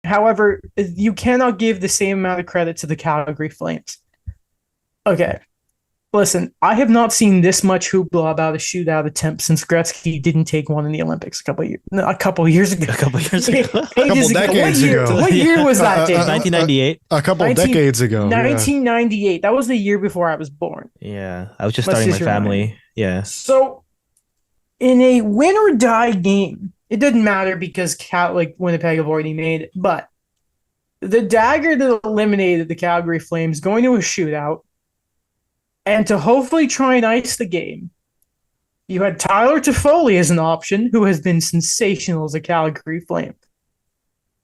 However, you cannot give the same amount of credit to the Calgary Flames. Okay, listen, I have not seen this much hoopla about a shootout attempt since Gretzky didn't take one in the Olympics a couple years ago. A couple years ago. A couple decades ago. What year was that, Dave? 1998. A couple decades ago. 1998. That was the year before I was born. Yeah, I was just starting my family. Yeah. So, in a win or die game, it didn't matter because Winnipeg have already made it, but the dagger that eliminated the Calgary Flames going to a shootout, and to hopefully try and ice the game, you had Tyler Toffoli as an option, who has been sensational as a Calgary Flame.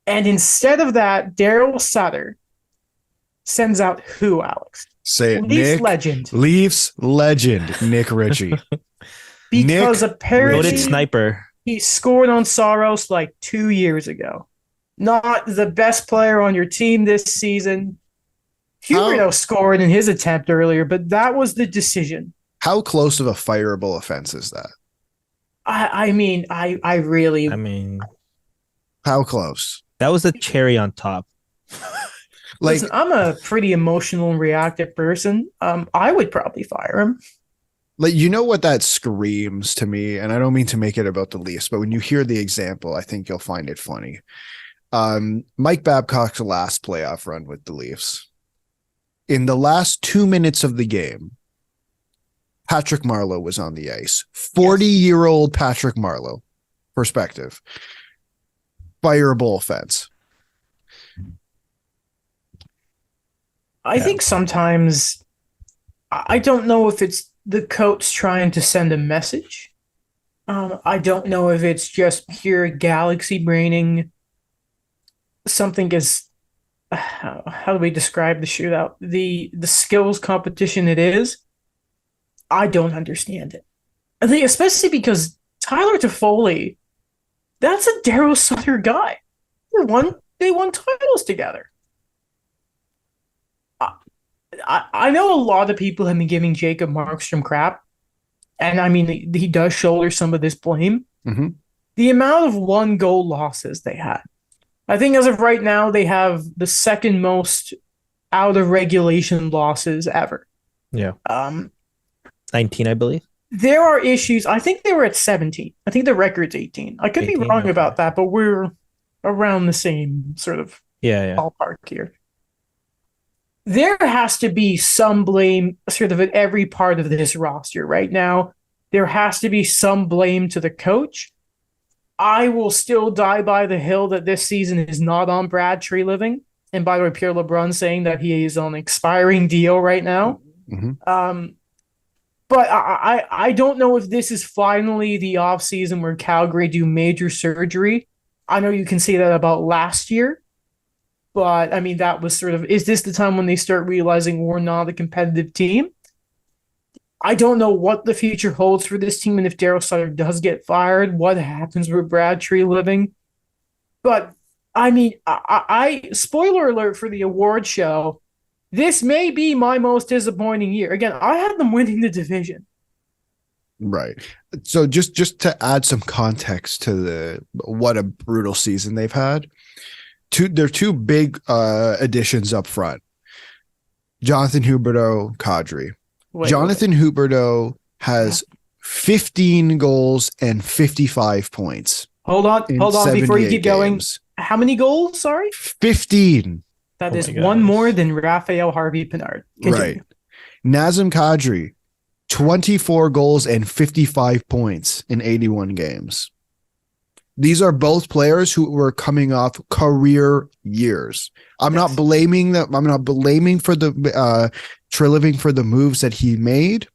And instead of that, Darryl Sutter sends out who, Alex? Say it, Leafs Nick. legend. Leafs legend, Nick Ritchie. Because apparently Loaded sniper. he scored on Saros like 2 years ago. Not the best player on your team this season. Huberdeau scored in his attempt earlier, but that was the decision. How close of a fireable offense is that? I mean, how close? That was the cherry on top. Listen, I'm a pretty emotional and reactive person. I would probably fire him. Like, you know what that screams to me, and I don't mean to make it about the Leafs, but when you hear the example, I think you'll find it funny. Mike Babcock's last playoff run with the Leafs. In the last 2 minutes of the game, Patrick Marleau was on the ice. 40-year-old Patrick Marleau. Perspective. Fireable offense. I think sometimes, I don't know if it's the coach trying to send a message. I don't know if it's just pure galaxy braining. Something as how do we describe the shootout? The skills competition it is. I don't understand it. I think especially because Tyler Toffoli, that's a Darryl Sutter guy. They won titles together. I know a lot of people have been giving Jacob Markstrom crap, and I mean he does shoulder some of this blame. Mm-hmm. The amount of 1-goal losses they had. I think as of right now, they have the second most out of regulation losses ever. Yeah. 19, I believe. There are issues. I think they were at 17. I think the record's 18. I could be wrong about that, but we're around the same sort of ballpark here. There has to be some blame sort of at every part of this roster right now. There has to be some blame to the coach. I will still die by the hill that this season is not on Brad Treliving. And by the way, Pierre LeBrun saying that he is on an expiring deal right now. Mm-hmm. But I don't know if this is finally the offseason where Calgary do major surgery. I know you can say that about last year. But, I mean, that was sort of, is this the time when they start realizing we're not a competitive team? I don't know what the future holds for this team, and if Darryl Sutter does get fired, what happens with Brad Treliving. But, I mean, I spoiler alert for the award show, this may be my most disappointing year. Again, I had them winning the division. Right. So just to add some context to what a brutal season they've had, there are two big additions up front. Jonathan Huberdeau, Kadri. Jonathan Huberdeau has 15 goals and 55 points. Hold on before you keep going. How many goals? Sorry? 15. That is one more than Raphael Harvey-Pinard. Right. Nazem Kadri, 24 goals and 55 points in 81 games. These are both players who were coming off career years. I'm not blaming them. I'm not blaming for the Treliving for the moves that he made,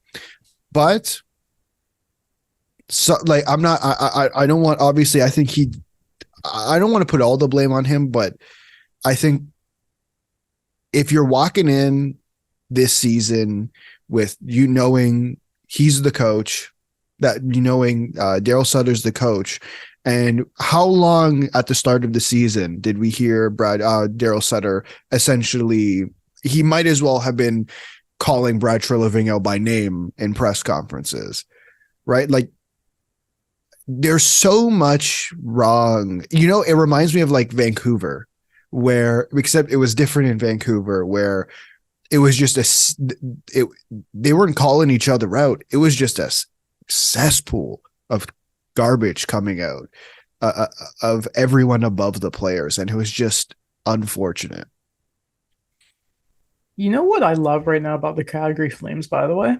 but so like I'm not. I don't want. Obviously, I think I don't want to put all the blame on him, but I think if you're walking in this season with knowing he's the coach, that knowing Darryl Sutter's the coach. And how long at the start of the season did we hear Darryl Sutter essentially, he might as well have been calling Brad Treliving out by name in press conferences, right? Like there's so much wrong. You know, it reminds me of like Vancouver where, except it was different in Vancouver, where it was just they weren't calling each other out. It was just a cesspool of garbage coming out of everyone above the players, and it was just unfortunate. You know what I love right now about the Calgary Flames, by the way?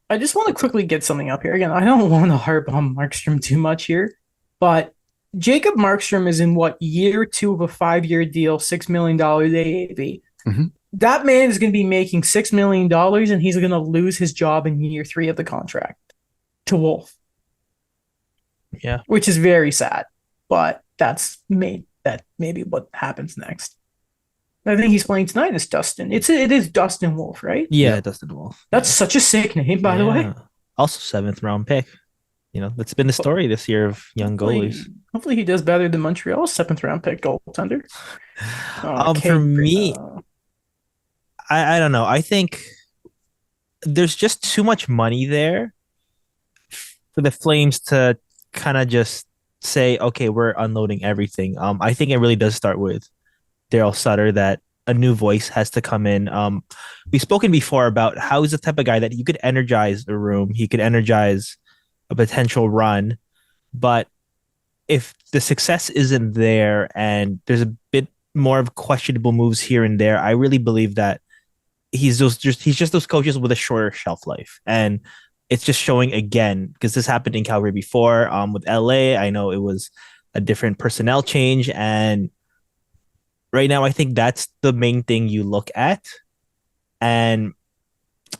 I just want to quickly get something up here. Again, I don't want to harp on Markstrom too much here, but Jacob Markstrom is in what, year 2 of a 5-year deal, $6 million AAV. Mm-hmm. That man is going to be making $6 million and he's going to lose his job in year 3 of the contract to Wolf. Yeah. Which is very sad, but that's maybe what happens next. I think he's playing tonight is Dustin. It is Dustin Wolf, right? Yeah, Dustin Wolf. That's such a sick name, by the way. Also 7th round pick. You know, that's been the story this year of young goalies. Hopefully he does better than Montreal's 7th round pick goaltender. For me, I don't know. I think there's just too much money there for the Flames to kind of just say, okay, we're unloading everything. I think it really does start with Darryl Sutter, that a new voice has to come in. We've spoken before about how he's the type of guy that you could energize a room. He could energize a potential run. But if the success isn't there and there's a bit more of questionable moves here and there, I really believe that he's just those coaches with a shorter shelf life. And it's just showing again, because this happened in Calgary before. With LA, I know it was a different personnel change, and right now, I think that's the main thing you look at. And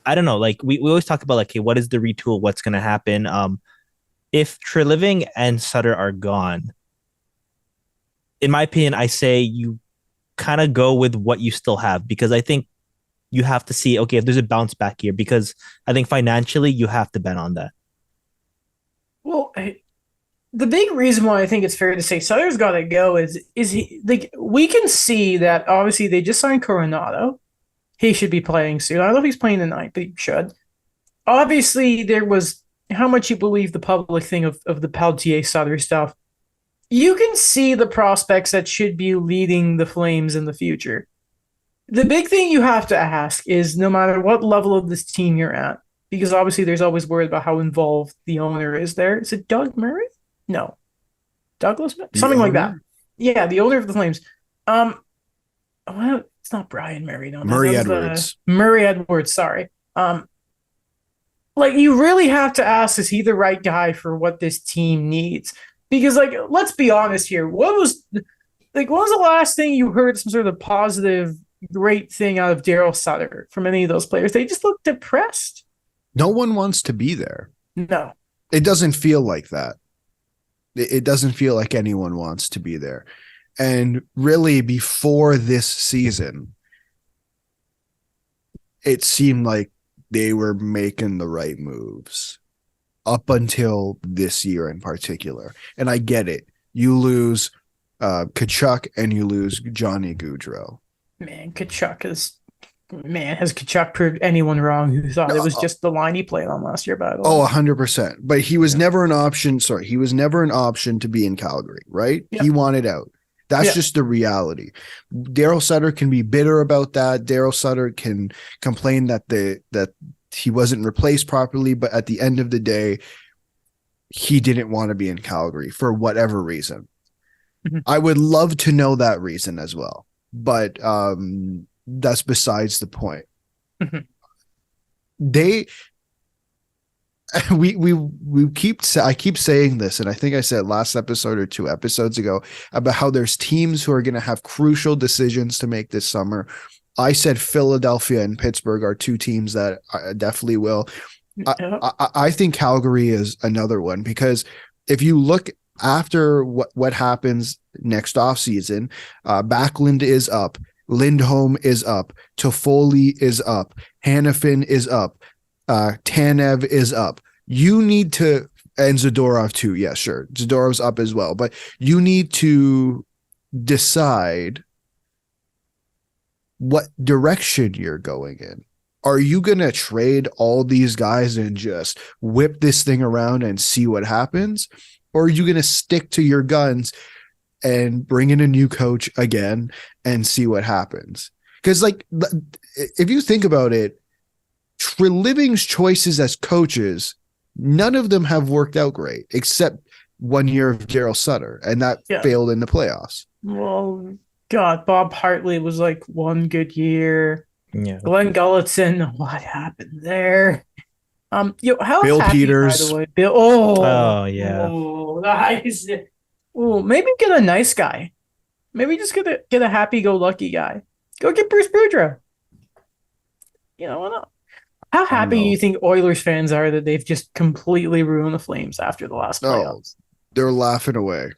I don't know, like we always talk about like, hey, what is the retool? What's going to happen? If Treliving and Sutter are gone, in my opinion, I say you kind of go with what you still have, because I think you have to see, okay, if there's a bounce back here, because I think financially you have to bet on that. Well, the big reason why I think it's fair to say Sutter's got to go is he, like, we can see that obviously they just signed Coronado. He should be playing soon. I don't know if he's playing tonight, but he should. Obviously, there was how much you believe the public thing of the Peltier Sutter stuff. You can see the prospects that should be leading the Flames in the future. The big thing you have to ask is, no matter what level of this team you're at, because obviously there's always worried about how involved the owner is there. Is it Doug Murray? No. Douglas? Something like that. Yeah, the owner of the Flames. Well, it's not Brian Murray. No, Murray Edwards. Murray Edwards, sorry. Like, you really have to ask, is he the right guy for what this team needs? Because, like, let's be honest here. What was the last thing you heard some sort of positive, great thing out of Darryl Sutter from any of those players? They just look depressed. No one wants to be there. No. It doesn't feel like that. It doesn't feel like anyone wants to be there. And really, before this season, it seemed like they were making the right moves up until this year in particular. And I get it. You lose Tkachuk and you lose Johnny Gaudreau. Man, has Tkachuk proved anyone wrong who thought it was just the line he played on last year, by the way? Oh, 100%. But he was never an option. Sorry, he was never an option to be in Calgary, right? Yeah. He wanted out. That's just the reality. Darryl Sutter can be bitter about that. Darryl Sutter can complain that he wasn't replaced properly, but at the end of the day, he didn't want to be in Calgary for whatever reason. Mm-hmm. I would love to know that reason as well, but that's besides the point. Mm-hmm. I keep saying this, and I think I said last episode or 2 episodes ago about how there's teams who are going to have crucial decisions to make this summer. I said Philadelphia and Pittsburgh are 2 teams that definitely will. I think Calgary is another one, because if you look after what happens next offseason, Backlund is up, Lindholm is up, Toffoli is up, Hanifin is up, Tanev is up. You need to, and Zadorov too. Yeah, sure. Zadorov's up as well, but you need to decide what direction you're going in. Are you going to trade all these guys and just whip this thing around and see what happens? Or are you going to stick to your guns, and bring in a new coach again and see what happens. Because, like, if you think about it, Treliving's choices as coaches, none of them have worked out great, except 1 year of Darryl Sutter, and that failed in the playoffs. Well, God, Bob Hartley was like one good year. Yeah. Glenn Gulletson, what happened there? How Bill happy, Peters. by the way, Bill. Yeah. Nice. Oh, maybe get a nice guy. Maybe just get a happy-go-lucky guy. Go get Bruce Boudreaux. Why not? How happy do you think Oilers fans are that they've just completely ruined the Flames after the last playoffs? They're laughing away.